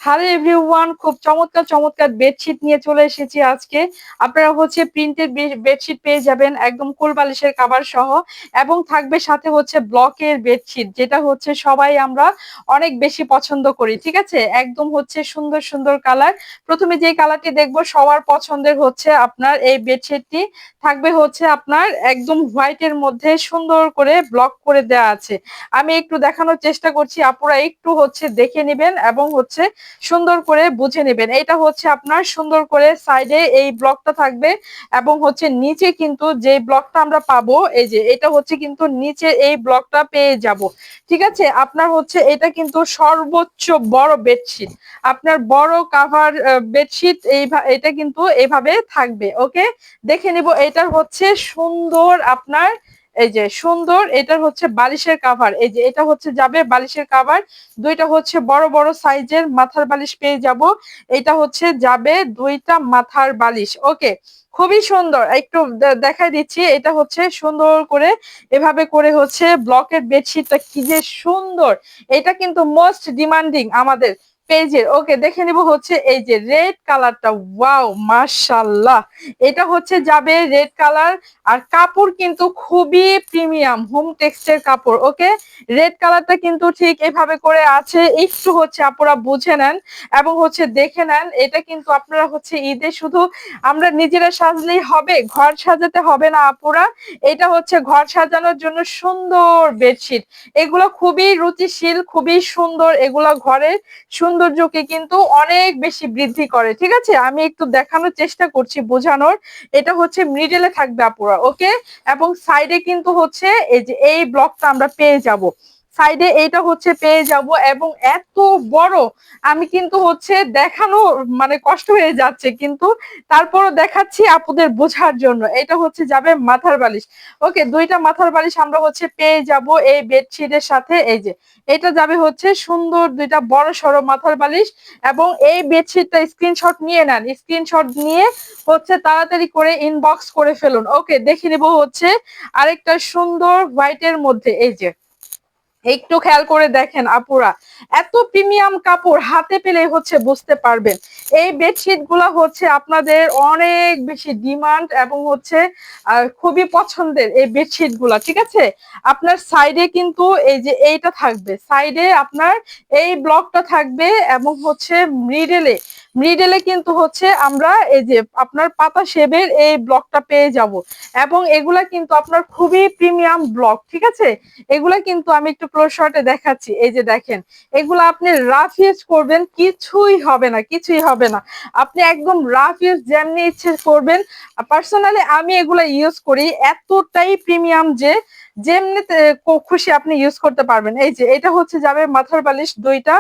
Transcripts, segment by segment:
Hello everyone, খুব চমৎকার চমৎকার বেডশিট নিয়ে চলে এসেছি আজকে। আপনারা প্রিন্টেড বেডশিট পেয়ে যাবেন একদম কোল বালিশের কভার সহ, এবং থাকবে সাথে ব্লকের বেডশিট, যেটা সবাই আমরা অনেক বেশি পছন্দ করি। ঠিক আছে, একদম সুন্দর সুন্দর কালার। প্রথমে যে কালারটি দেখবো সবার পছন্দের আপনার এই বেডশিটটি থাকবে আপনার একদম হোয়াইটের মধ্যে সুন্দর করে ব্লক করে দেওয়া আছে। আমি একটু দেখানোর চেষ্টা করছি, আপুরা একটু দেখে নেবেন এবং সুন্দর করে বুঝে নেবেন। এটা আপনার সুন্দর করে সাইডে এই ব্লকটা থাকবে, এবং নিচে কিন্তু যে ব্লকটা আমরা পাবো, এই যে এটা কিন্তু নিচে এই ব্লকটা পেয়ে যাব। ঠিক আছে, আপনার এটা কিন্তু সর্বোচ্চ বড় বেডশিট, আপনার বড় কাভার বেডশিট। এটা কিন্তু এইভাবে থাকবে। ওকে, দেখে নিব। এটার সুন্দর আপনার এই যে সুন্দর এটার বালিশের কাভার। এই যে এটা যাবে বালিশের কাভার, দুইটা বড় বড় সাইজের মাথার বালিশ পেয়ে যাব। এটা যাবে দুইটা মাথার বালিশ। ওকে, খুবই সুন্দর। একটু দেখাই দিচ্ছি, এটা সুন্দর করে এভাবে করে ব্লকের বেডশিটটা কি যে সুন্দর। এটা কিন্তু মোস্ট ডিমান্ডিং আমাদের পেজের। ওকে, দেখে নিব এই যে রেড কালারটা। ওয়াও, মাশাআল্লাহ, এটা যাবে রেড কালার। আর কাপড় কিন্তু খুবই প্রিমিয়াম হোম টেক্সটের কাপড়। ওকে, রেড কালারটা কিন্তু ঠিক এভাবে করে আছে, একটু আপুরা বুঝে নেন এবং দেখে নেন। এটা কিন্তু আপনারা ঈদে শুধু আমরা নিজেরা সাজলেই হবে, ঘর সাজাতে হবে না আপুরা। এটা ঘর সাজানোর জন্য সুন্দর বেডশিট। এগুলো খুবই রুচিশীল, খুবই সুন্দর। এগুলা ঘরের সৌন্দর্যকে কিন্তু অনেক বেশি বৃদ্ধি করে। ঠিক আছে, আমি একটু দেখানোর চেষ্টা করছি বোঝানোর। এটা মিডলে থাকবে আপুরা। ওকে, এবং সাইডে কিন্তু এই যে এই ব্লকটা আমরা পেয়ে যাব, সাইডে এইটা পেয়ে যাব। এবং এত বড়, আমি কিন্তু দেখানো মানে কষ্ট হয়ে যাচ্ছে, কিন্তু তারপরও দেখাচ্ছি আপুদের বোঝার জন্য। এটা যাবে মাথার বালিশ। ওকে, দুইটা মাথার বালিশ আমরা পেয়ে যাব এই বেডশিটের সাথে। এই যে এটা যাবে সুন্দর দুইটা বড় সড়ো মাথার বালিশ। এবং এই বেডশিটটা স্ক্রিনশট নিয়ে নেন, স্ক্রিনশট নিয়ে তাড়াতাড়ি করে ইনবক্স করে ফেলুন। ওকে, দেখে নিব আরেকটা সুন্দর হোয়াইটের মধ্যে। এই যে একটু খেয়াল করে দেখেন আপুরা, এত প্রিমিয়াম কাপড় হাতে পেলে বুঝতে পারবেন। এই বেডশিট গুলা আপনাদের অনেক বেশি ডিমান্ড এবং খুবই পছন্দের এই বেডশিট গুলা। ঠিক আছে, আপনার সাইডে কিন্তু এই যে এইটা থাকবে, সাইডে আপনার এই ব্লকটা থাকবে, এবং মিডলে মিডলে কিন্তু আমরা এই যে আপনার পাতা শেপের এই ব্লকটা পেয়ে যাব। এবং এগুলা কিন্তু আপনার খুবই প্রিমিয়াম ব্লক। ঠিক আছে, এগুলা কিন্তু আমি একটু ক্লোজ শটে দেখাচ্ছি। এই যে দেখেন, এগুলো আপনি রাফ ইউজ করবেন, কিছুই হবে না, কিছুই হবে না। আপনি একদম রাফ ইউজ যেমনি ইচ্ছে করবেন। পার্সোনালি আমি এগুলা ইউজ করি, এতটাই প্রিমিয়াম যে যেমনি খুশি আপনি ইউজ করতে পারবেন। এই যে এটা যাবে মাথার বালিশ, দুইটা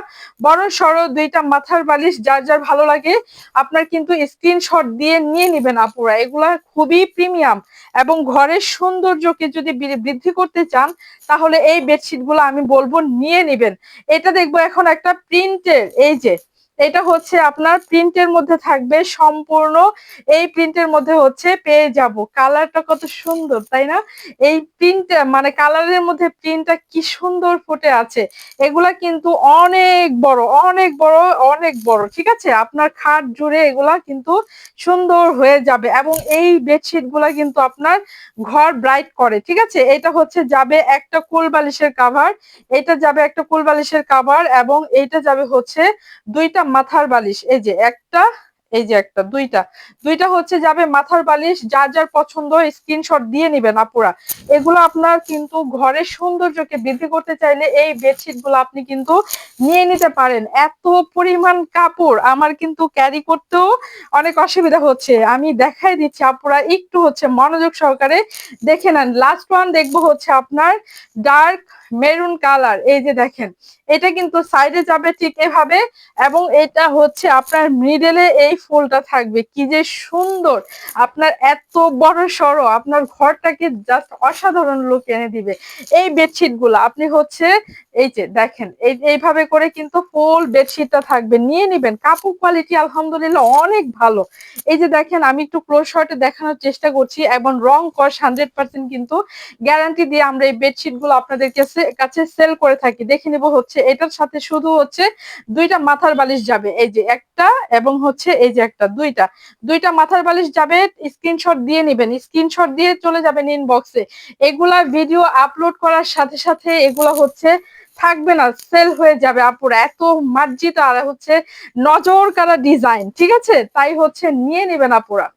বড় সড়ো দুইটা মাথার বালিশ। যার যার ভালো লাগে আপনার কিন্তু স্ক্রিনশট দিয়ে নিয়ে নিবেন আপুরা। এগুলা খুবই প্রিমিয়াম, এবং ঘরের সৌন্দর্যকে যদি বৃদ্ধি করতে চান তাহলে এই বেডশিট গুলো আমি বলবো নিয়ে নিবেন। এটা দেখবো এখন একটা প্রিন্টের। এই যে এটা আপনার প্রিন্টের মধ্যে থাকবে সম্পূর্ণ। এই প্রিন্টের মধ্যে পেয়ে যাব। কালারটা কত সুন্দর, তাই না? এই প্রিন্ট মানে কালারের মধ্যে প্রিন্টটা কি সুন্দর ফুটে আছে। এগুলা কিন্তু অনেক বড়, অনেক বড়, অনেক বড়। ঠিক আছে, আপনার খাট জুড়ে এগুলা কিন্তু সুন্দর হয়ে যাবে। এবং এই বেডশিট গুলা কিন্তু আপনার ঘর ব্রাইট করে। ঠিক আছে, এটা যাবে একটা কোল বালিশের কাভার, এটা যাবে একটা কোল বালিশের কাভার, এবং এইটা যাবে দুইটা মাথার বালিশ। এই যে একটা, এই যে একটা, দুইটা দুইটা যাবে মাথার বালিশ। যার যার পছন্দ স্ক্রিনশট দিয়ে নিবেন আপুরা। এগুলো আপনার কিন্তু ঘরের সৌন্দর্যকে বৃদ্ধি করতে চাইলে এই বেডশিট গুলো আপনি কিন্তু নিয়ে নিতে পারেন। এত পরিমাণ কাপড় আমার কিন্তু ক্যারি করতেও অনেক অসুবিধা হচ্ছে। আমি দেখাই দিচ্ছি আপুরা, একটু মনোযোগ সহকারে দেখে নেন। লাস্ট ওয়ান দেখবো আপনার ডার্ক মেরুন কালার। এই যে দেখেন, এটা কিন্তু সাইডে যাবে ঠিক এভাবে, এবং এটা আপনার মিডলে এই ফুলটা থাকবে। কি যে সুন্দর, আপনার এত বড় সড়ো আপনার ঘরটাকে জাস্ট অসাধারণ লুক এনে দিবে এই বেডশিট গুলো। আপনি এই যে দেখেন, এইভাবে করে কিন্তু ফুল বেডশিটটা থাকবে, নিয়ে নিবেন। কাপড় কোয়ালিটি আলহামদুলিল্লাহ অনেক ভালো। এই যে দেখেন, আমি একটু ক্লোজ শটে দেখানোর চেষ্টা করছি, এবং রং কস 100% কিন্তু গ্যারান্টি দিয়ে আমরা এই বেডশিট গুলো আপনাদের কাছে কাছে সেল করে থাকি। দেখে নিব হচ্ছে এটার সাথে শুধু হচ্ছে 2টা মাথার বালিশ যাবে, এই যে একটা এবং হচ্ছে এই যে একটা, দুইটা মাথার বালিশ যাবে। স্ক্রিনশট দিয়ে নিবেন, স্ক্রিনশট দিয়ে চলে যাবেন ইনবক্সে। এগুলা ভিডিও আপলোড করার সাথে সাথে এগুলা হচ্ছে থাকবে না, সেল হয়ে যাবে আপুরা। এত মার্জিত আর হচ্ছে নজর কাড়া ডিজাইন, ঠিক আছে? তাই হচ্ছে নিয়ে নেবেন আপুরা।